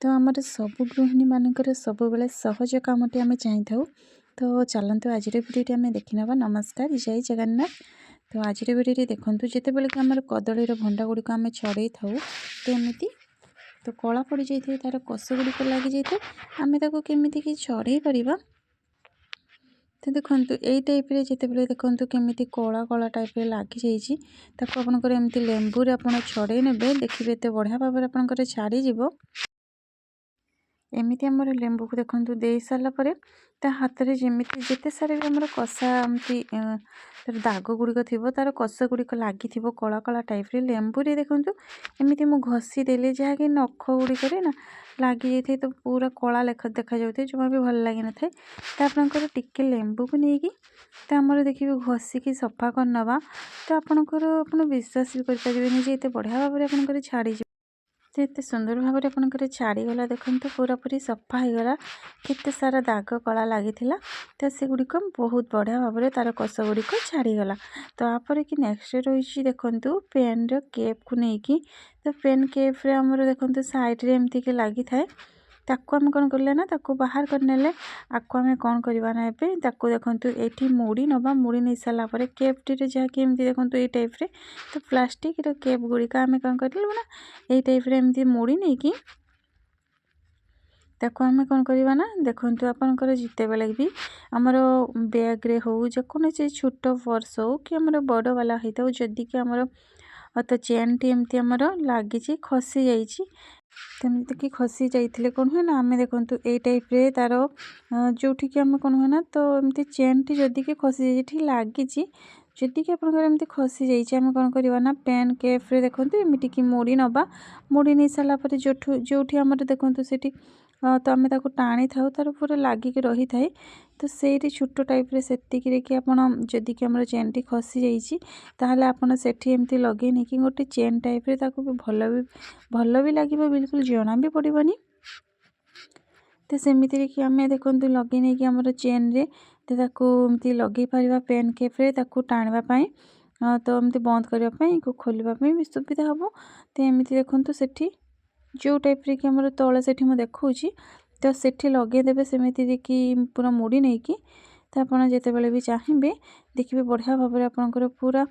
तो आमर सब गृहिणी मानकर सब बेले सहज कामटी आम चाहिए। तो चलतु आज भिडियो आम देखी ना। नमस्कार, जय जगन्नाथ। तो आज भिडियो देखूँ जिते बड़े कि आम कदलीर भंडा गुड़िक आम छड़े था तो एमती तो कला पड़ जाए तार कष गुड़िक लग जाए आम केमी छड़े पार। तो देखो यही टाइप जिते बड़े देखो केमी कला कला टाइप लग जापर एमती लेंबू आप छड़े ने देखिए एत बढ़िया भाव में छाड़ीज। एमती आमर लेंबू को देखो दे सारापर ता हाथ में जमी जिते सारे भी आम कषा एमती दाग गुड़िक थी तार कष गुड़िक लगी कला कला टाइप लेंबू देखूँ एमती मुझे घसी देली जहाँकि नख गुड़िक ना लगी जाए तो पूरा कला देखा जाए जमा भी भल लगी न था। तो आपंकर टिके लेंबू को लेकिन तो आमर देखिए घसिकी सफा करनवा तो आपणकर आप विश्वास भी करें एत बढ़िया भाव में आप छाड़ी एत सुंदर भाव में आपंकर छाड़ीगला। देखो पूरापूरी सफा हो गला केते सारा दाग कला लगी तो से गुड़िक बहुत बढ़िया भाव में तार कष गुड़िक छाड़ीगला। तो आप कि नेक्स्ट रही देखु पेन केप को लेकिन तो पेन केप रे आमर देखो साइड रे एमती के लगी थाए ताको आम कौन कले ना ताको बाहर करने आपको आम कौन करवा ना देखो ये मुड़ी नवा मुड़ी नहीं सारापर केपटी जहाँकि एमती देखो ये टाइप रे तो प्लास्टिक केप गुड़िक आम कौन कर ना ये टाइप रे एमती मुड़ी नहीं कि ताको आम कौन करवा ना देखो आपंकर जिते बेले भी आमर बैग्रे हो जेकोसी छोट पर्स हो कि आमर बड़ वाला होता हो जदि कि आमर तो चेन टी एमती आमर लगी खसी जामती कि खसी जाइए कौन हुए ना आम देखो ये टाइप रे तार जो आम कौन हुए ना तो एमती चेन टी जदि कि खसी जाइए लगी जदि कि आपंकर खसी जाइए आम कौन करवा ना पेन केप रे देखो एमती कि मुड़ी नवा मुड़ी नहीं सारापर जो आम देखो से तो आम टाणी था तार पूरा लगिक रही थाए तो से छोट टाइप रे सेतिक कि आप जदि कि आम चेन टी खसी जाइए आपड़ से एमती लगे नहीं कि गोटे चेन टाइप रे ताको भी भल भी लगे बिल्कुल जना भी पड़ोनी। तो सेमती कि आम देखो लगे नहीं कि आम चेन रे तो लगे पार पेन केप रे टाणवाई तो एमती बंद करने को खोलने भी सुविधा हम। तो एमती देखो से जो टाइप रे कि आम तले से देखा तो सेठी लगेदेवे सेमती कि पूरा मुड़ी नहीं कि तो आप जिते बड़े भी चाहिए देखिए बढ़िया भाव में आपंकर पूरा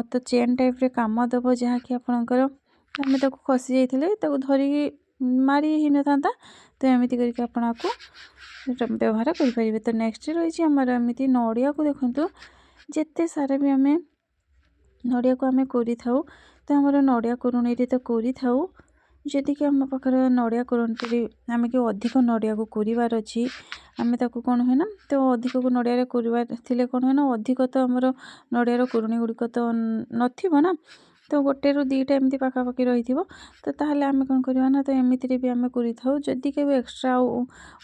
तो चेन टाइप रे काम दब जहाँकि आपंकर आम खसी जाइए धरिकी मारी ही न था तो एमती करके आपको व्यवहार करें। तो नेक्स्ट रही आमर एमती नड़िया को देखूँ जिते सारा भी आम नड़िया को आम कर तो आमर नड़िया कुरुणी तो कर जदि कि आम पाखे नड़िया कुरुणी आम कि अधिक नड़िया को कुरबार अच्छी आम कौन हुए ना तो अधिक को नड़िया करवार कौन हुए ना अधिक तो आमर नड़ियार कुरुणी गुड़िक तो नथिबो ना तो गोटे रु दीटा एमती पाखापाखि रही तो ताहले आम कौन करवा ना तो एमती भी आम कर जदि के एक्सट्रा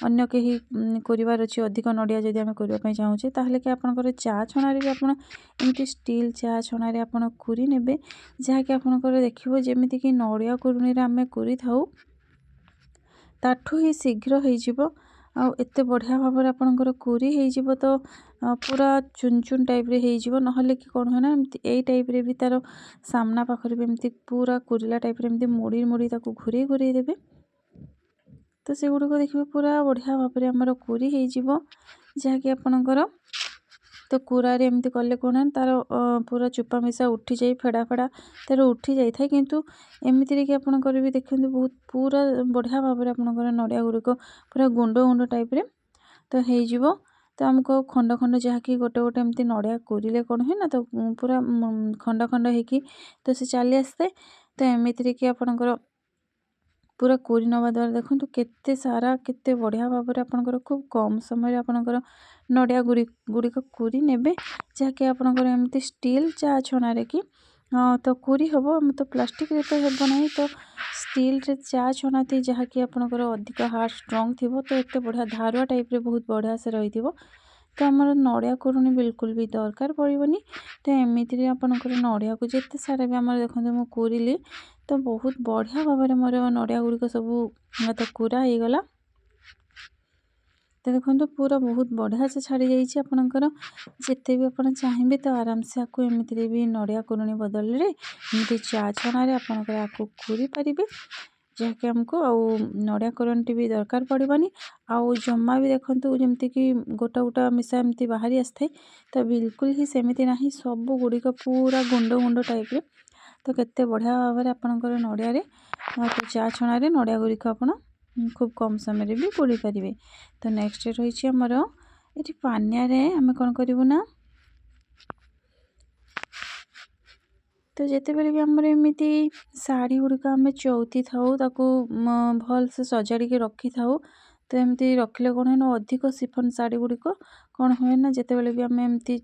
अन्य कहीं करार अच्छी अधिक नड़िया जदि आम करने चाहूँगे ताहले कि आपंकर चा छणारे भी आप एमती स्टील चा छणारे आप कुरी ने जहाँकि आपंकर देखिए जमीती कि नड़िया कुरुणी आम कर ताठू ही शीघ्र हो एत बढ़िया भाव में आपंकर कुरी हो तो पूरा चुन चुन टाइप रे हो नहले कि कौन हुए ना एमती यही टाइप रे भी तार सामना पाखर भी एमती पूरा कुरिला टाइप रे एमती मुड़ी मुड़ी ताको घूरे घूरे देवे तो से गुड़िक देखिए पूरा बढ़िया भाव में आमर कुरी हो जहाँकि आपंकर तो कुरार एमती कले कौन तार पूरा चुपा मिशा उठी जाए फेड़ा फेड़ा तार उठी जाए किंतु एमती कि आपंकर भी देखते बहुत पूरा बढ़िया भाव में आपंकर नड़िया गुड़िक पूरा गुंड गुंड टाइप रे तो हो तो आमको खंड खंड जहाँकि गोटे गोटे एमती नड़िया कोरिले कौन हुए ना तो पूरा खंड खंड होगी तो से चली आसते तो एमती कि आपंकर पूरा कोरी नवा द्वारा देखो केते सारा केते बढ़िया भाव में आपंकर खूब कम समय आपंकर नड़िया गुड़िक कुरी ने जहाँकि आपंकर एमती स्टील चा छणारे कि तो कुरी हम तो प्लास्टिक रे तो हेब ना तो स्टील रे चा छणाती जहाँकि आपंकर अधिक हार्ड स्ट्रंग थी तो एत बढ़िया धारुआ टाइप रे बहुत बढ़िया से रही तो आमर नड़िया कुरुणी बिल्कुल भी दरकार पड़ोनी। तो एमती आपंकर नड़िया को जिते सारा भी आम देखते मुझे कुरिली तो बहुत बढ़िया भाव में मोर नड़िया गुड़िक सब तो कुरा हो गला। तो देखो पूरा बहुत बढ़िया से छाड़ी जाइए आपंकर जिते भी आप चाहिए तो आराम से आपको एमती भी नड़िया कुरुणी बदल रे एमती चा छणारे आपंकर आपको कुरी पारे। जहाँकि आमको आउ नड़िया कोरंटी भी दरकार पड़वानी आउ जमा भी देखंतु जमती कि गोटा गोटा मिसा एमती बाहरी आसथे तो बिल्कुल ही सेमिति नाही सब गुड़िक पूरा गुंड गुंड टाइप रे तो केते बढ़िया भाव में आपनकर नड़िया रे तो चा छणा रे नड़िया गुड़िक आपण खूब कम समय रे भी पोड़ी परिबे। तो नेक्स्ट रही हमर ये पानिया रे आम कौन करूँ ना तो जिते बेले भी आमर एमती शाढ़ी गुड़िक आम चौथी थाऊ ताकू भल से सजाड़ी के रखी थाऊ तो एमती रखिले कौन है ना अधिक सिफन शाढ़ी गुड़िक कौन हुए ना जिते बेले भी आम एमती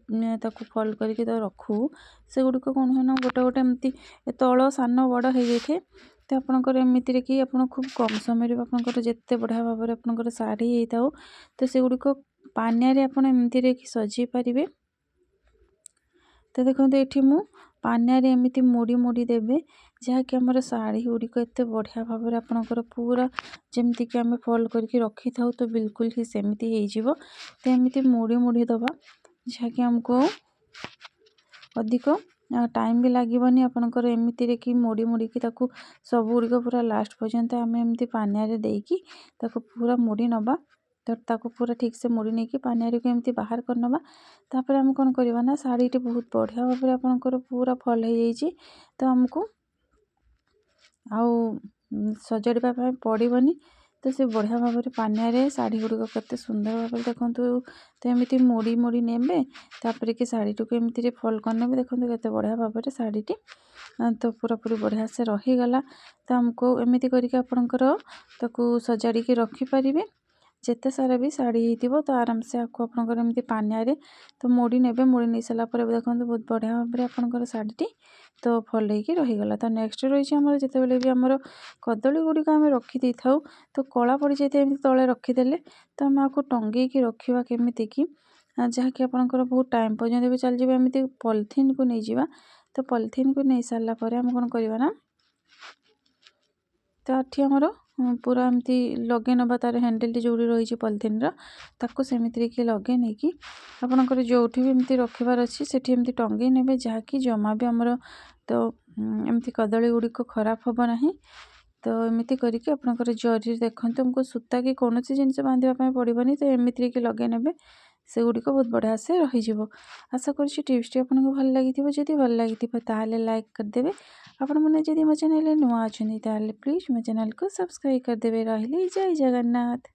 ताकू फल करके तो रखू से गुड़िक कौन हुए ना गोटे गोटे एमती तल सान बड़ हो जाए तो आपंकर एमती कि आप खूब कम समय आपंकर जिते बढ़िया भाव में आपंकर शाढ़ी होता हो तो से गुड़िक पानिया रे आपण एमती सजै पारे। तो देखो ये मु पानिया रे एमती मोड़ी मोड़ी देवे जहाँकि आमर शाढ़ी गुड़िक एत बढ़िया भाव में आपंकर पूरा जमती कि आम फल करके रखी था तो बिल्कुल ही सेमती हो तो एमती मोड़ी मोड़ी दबा जहाँकि आमको अधिक टाइम भी लगभग आपंकर एमती कि मोड़ी मोड़ी की सब गुड़िक पूरा लास्ट पर्यंत आम एमती पानिया रे देकी पूरा मोड़ी नबा तो ताको पूरा ठीक से मोड़ी नहीं कि पानिया को एमती बाहर कर नबा तापर आम कौन करवा ना शाढ़ी बहुत बढ़िया भाव में आपंकर पूरा फल हो जाइए तो आमको आउ सजाड़ा पड़ोनी तो से बढ़िया भाव में पानिया रे शाढ़ी गुड़िक केते सुंदर भाव में देखो तो एमती मोड़ी मोड़ी नेबे तापर कि शाढ़ी को एमती फल करने देखो केते बढ़िया भाव में शाढ़ी तो पूरा पूरी बढ़िया से रहीगला तो आमको एमती करके आपणकर ताकू सजाड़ी के रखिपारे जिते सारा भी शाढ़ी हो तो आराम से आपको आपंकर एमती पानिया रे तो मोड़ी नेबे मोड़ी नहीं सारा देखो बहुत बढ़िया भाव में आपंकर शाढ़ी तो फल होगी रहीगला। तो नेक्स्ट रही आमर जिते बेले भी आमर कदली गुड़िक आम रखी दे था तो कला पड़ जाए एमती तले रखीदे तो आम आपको टंगे कि रखा केमिति कि जहाँकि आपंकर बहुत टाइम पर्यंत भी चल जाए एमती पॉलिथीन को नहीं जावा तो पॉलिथीन को नहीं सारा पर आम कौन करवा ना तो ये आमर पूरा एमती लगे नवा तार हैंडल जो रही पॉलिथीन ताको सेमिति कि लगे नहीं कि आपंकर जो भी एमती रखिबार अच्छी से एमती टंगे ने जहाँकि जमा भी आमर तो एमती कदली गुड़िक खराब हम ना तो एमती करके आपंकर जरी देखते हमको सूता कि कौन सी जिन बांधवाई पड़ोनी तो एमती कि लगे ने से गुड़िक बहुत बढ़िया से रही आशा करुँच टिप्स आपको भल लगी जदि भल लगी ताले लाइक करदे आपण मैंने जदि मो चैनल नुआ अच्छा प्लीज मो चैनल को सब्सक्राइब करदे रही जय जगन्नाथ।